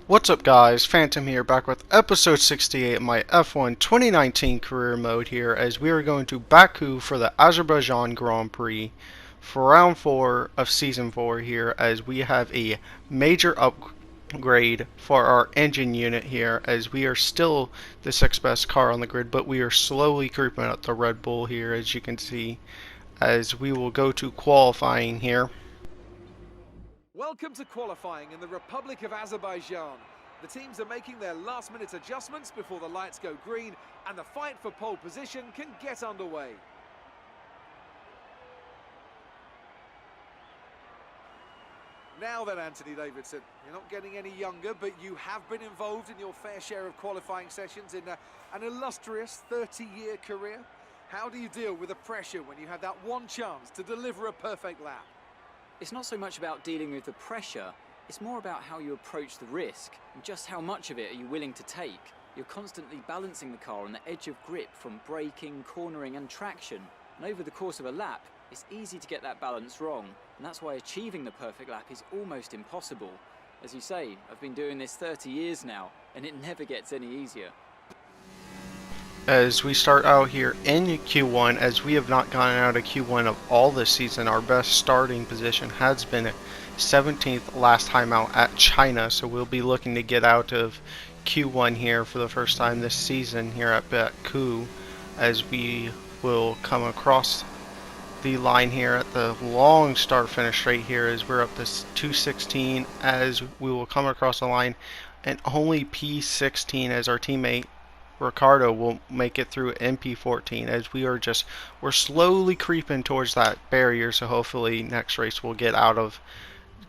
What's up guys, Phantom here, back with episode 68 of my F1 2019 career mode here, as we are going to Baku for the Azerbaijan Grand Prix for round 4 of season 4 here, as we have a major upgrade for our engine unit here, as we are still the 6th best car on the grid, but we are slowly creeping up the Red Bull here, as you can see, as we will go to qualifying here. Welcome to qualifying in the Republic of Azerbaijan. The teams are making their last-minute adjustments before the lights go green, and the fight for pole position can get underway. Now then, Anthony Davidson, you're not getting any younger, but you have been involved in your fair share of qualifying sessions in an illustrious 30-year career. How do you deal with the pressure when you have that one chance to deliver a perfect lap? It's not so much about dealing with the pressure, it's more about how you approach the risk and just how much of it are you willing to take. You're constantly balancing the car on the edge of grip from braking, cornering and traction, and over the course of a lap it's easy to get that balance wrong, and that's why achieving the perfect lap is almost impossible. As you say, I've been doing this 30 years now and it never gets any easier. As we start out here in Q1, as we have not gotten out of Q1 of all this season, our best starting position has been 17th last time out at China, so we'll be looking to get out of Q1 here for the first time this season here at Baku, as we will come across the line here at the long start finish straight here, as we're up to 216, as we will come across the line, and only P16 as our teammate Ricardo will make it through MP14, as we're slowly creeping towards that barrier, so hopefully next race we'll get out of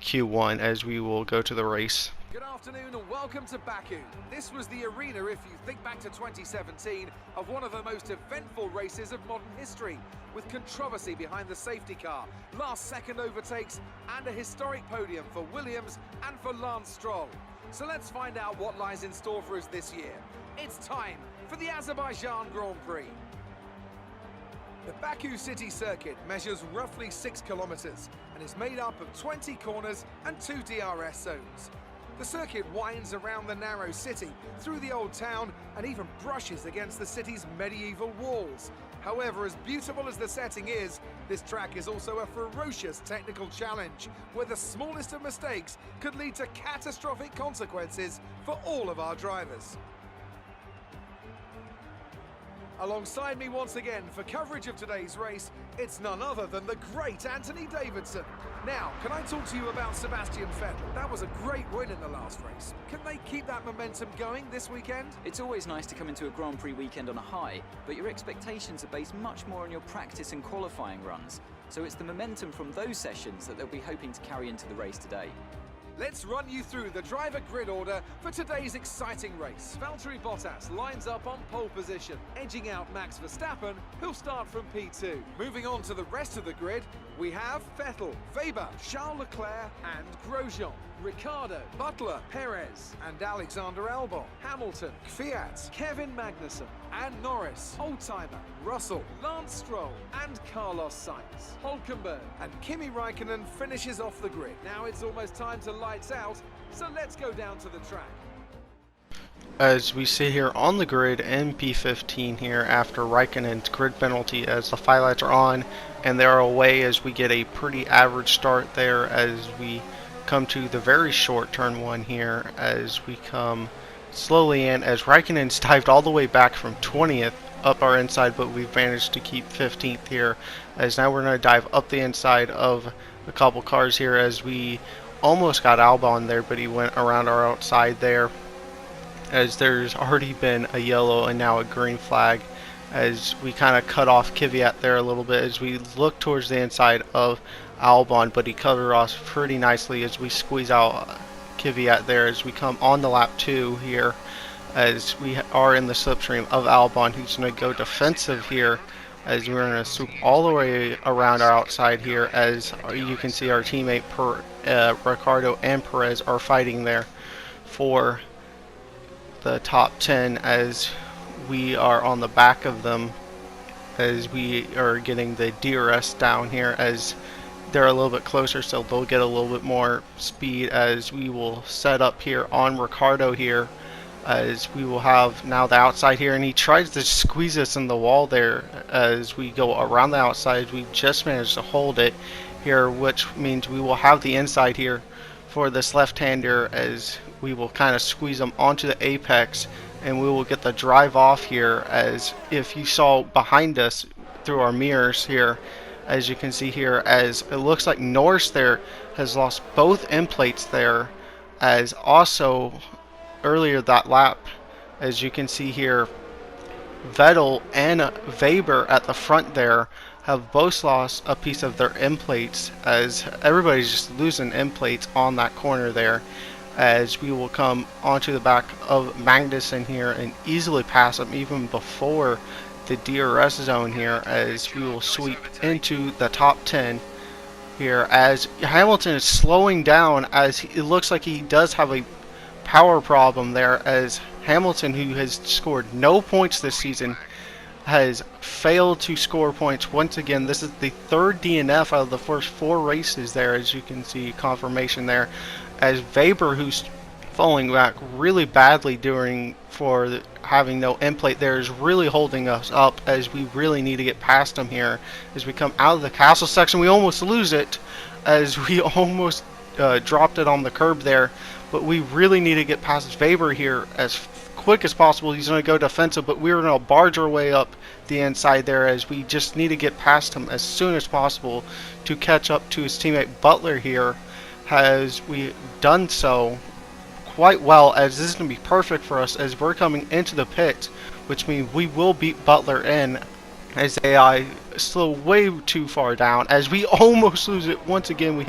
Q1 as we will go to the race. Good afternoon and welcome to Baku. This was the arena, if you think back to 2017, of one of the most eventful races of modern history, with controversy behind the safety car, last-second overtakes, and a historic podium for Williams and for Lance Stroll. So let's find out what lies in store for us this year. It's time for the Azerbaijan Grand Prix. The Baku city circuit measures roughly 6 kilometers and is made up of 20 corners and 2 DRS zones. The circuit winds around the narrow city, through the old town, and even brushes against the city's medieval walls. However, as beautiful as the setting is, this track is also a ferocious technical challenge, where the smallest of mistakes could lead to catastrophic consequences for all of our drivers. Alongside me once again for coverage of today's race, it's none other than the great Anthony Davidson. Now, can I talk to you about Sebastian Vettel? That was a great win in the last race. Can they keep that momentum going this weekend? It's always nice to come into a Grand Prix weekend on a high, but your expectations are based much more on your practice and qualifying runs, so it's the momentum from those sessions that they'll be hoping to carry into the race today. Let's run you through the driver grid order for today's exciting race. Valtteri Bottas lines up on pole position, edging out Max Verstappen, who'll start from P2. Moving on to the rest of the grid, we have Vettel, Weber, Charles Leclerc and Grosjean, Ricciardo, Butler, Perez and Alexander Albon, Hamilton, Kvyat, Kevin Magnussen and Norris, Oldtimer, Russell, Lance Stroll and Carlos Sainz. Hülkenberg and Kimi Raikkonen finishes off the grid. Now it's almost time to lights out, so let's go down to the track. As we sit here on the grid in P15 here after Raikkonen's grid penalty, as the fire lights are on and they're away, as we get a pretty average start there as we come to the very short turn 1 here, as we come slowly in, as Raikkonen's dived all the way back from 20th up our inside, but we've managed to keep 15th here, as now we're going to dive up the inside of a couple cars here, as we almost got Albon there, but he went around our outside there, as there's already been a yellow and now a green flag, as we kind of cut off Kvyat there a little bit as we look towards the inside of Albon, but he covered us pretty nicely as we squeeze out Kvyat there, as we come on the lap 2 here, as we are in the slipstream of Albon, who's going to go defensive here, as we're going to swoop all the way around our outside here, as you can see our teammate Ricardo and Perez are fighting there for the top 10, as we are on the back of them, as we are getting the DRS down here, as they're a little bit closer, so they'll get a little bit more speed as we will set up here on Ricardo here, as we will have now the outside here, and he tries to squeeze us in the wall there as we go around the outside. We just managed to hold it here, which means we will have the inside here for this left-hander, as we will kind of squeeze them onto the apex, and we will get the drive off here. As if you saw behind us through our mirrors here, as you can see here, as it looks like Norris there has lost both end plates there, as also earlier that lap, as you can see here, Vettel and Weber at the front there have both lost a piece of their end plates, as everybody's just losing end plates on that corner there, as we will come onto the back of Magnussen here and easily pass him even before the DRS zone here, as we will sweep into the top 10 here, as Hamilton is slowing down, as it looks like he does have a power problem there, as Hamilton, who has scored no points this season, has failed to score points once again. This is the third DNF out of the first 4 races there, as you can see confirmation there, as Weber, who's falling back really badly having no end plate there, is really holding us up, as we really need to get past him here. As we come out of the castle section, we almost lose it, as we almost dropped it on the curb there, but we really need to get past Weber here as quick as possible. He's going to go defensive, but we're going to barge our way up the inside there, as we just need to get past him as soon as possible to catch up to his teammate Butler here. Has we done so quite well, as this is going to be perfect for us as we're coming into the pit, which means we will beat Butler in, as AI slow way too far down, as we almost lose it once again.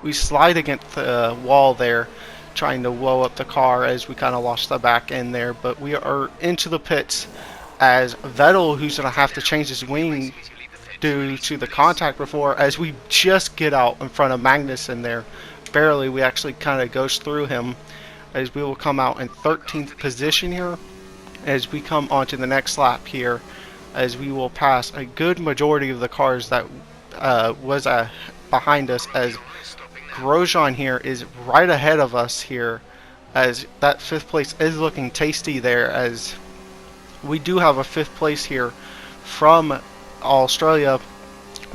We slide against the wall there, trying to blow up the car, as we kind of lost the back end there, but we are into the pits, as Vettel, who's going to have to change his wing due to the contact before, as we just get out in front of Magnussen there. Barely, we actually kind of goes through him, as we will come out in 13th position here, as we come onto the next lap here, as we will pass a good majority of the cars that was behind us, as Grosjean here is right ahead of us here, as that 5th place is looking tasty there, as we do have a 5th place here from Australia,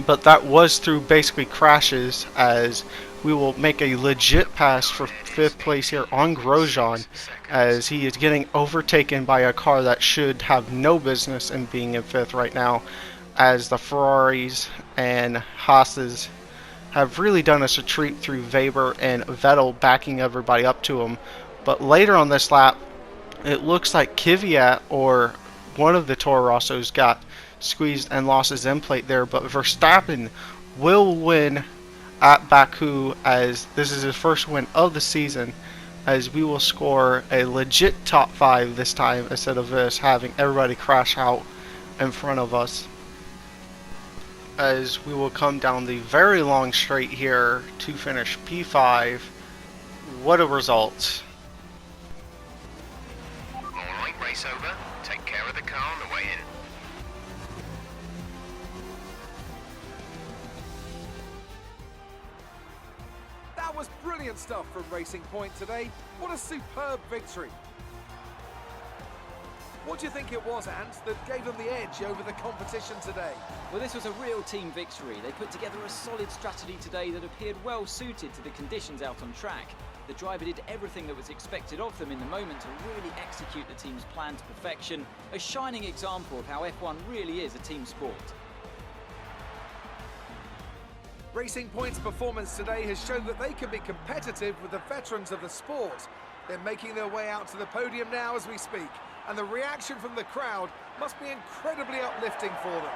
but that was through basically crashes, as we will make a legit pass for 5th place here on Grosjean, as he is getting overtaken by a car that should have no business in being in 5th right now, as the Ferraris and Haas's have really done us a treat through Weber and Vettel backing everybody up to him. But later on this lap, it looks like Kvyat or one of the Toro Rossos got squeezed and lost his end plate there, but Verstappen will win at Baku, as this is his first win of the season, as we will score a legit top 5 this time, instead of us having everybody crash out in front of us, as we will come down the very long straight here to finish P5. What a result. Alright, race over. Take care of the car on the way in. That was brilliant stuff from Racing Point today. What a superb victory. What do you think it was, Ant, that gave them the edge over the competition today? Well, this was a real team victory. They put together a solid strategy today that appeared well suited to the conditions out on track. The driver did everything that was expected of them in the moment to really execute the team's plan to perfection. A shining example of how F1 really is a team sport. Racing Point's performance today has shown that they can be competitive with the veterans of the sport. They're making their way out to the podium now as we speak, and the reaction from the crowd must be incredibly uplifting for them.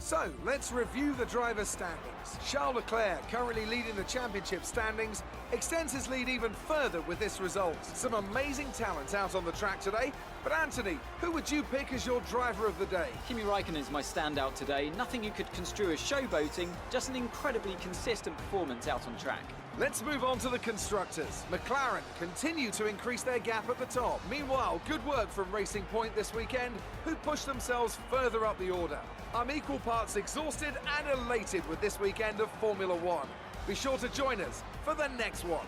So, let's review the driver's standings. Charles Leclerc, currently leading the championship standings, extends his lead even further with this result. Some amazing talent out on the track today, but Anthony, who would you pick as your driver of the day? Kimi Raikkonen is my standout today. Nothing you could construe as showboating, just an incredibly consistent performance out on track. Let's move on to the constructors. McLaren continue to increase their gap at the top. Meanwhile, good work from Racing Point this weekend, who pushed themselves further up the order. I'm equal parts exhausted and elated with this weekend of Formula One. Be sure to join us for the next one.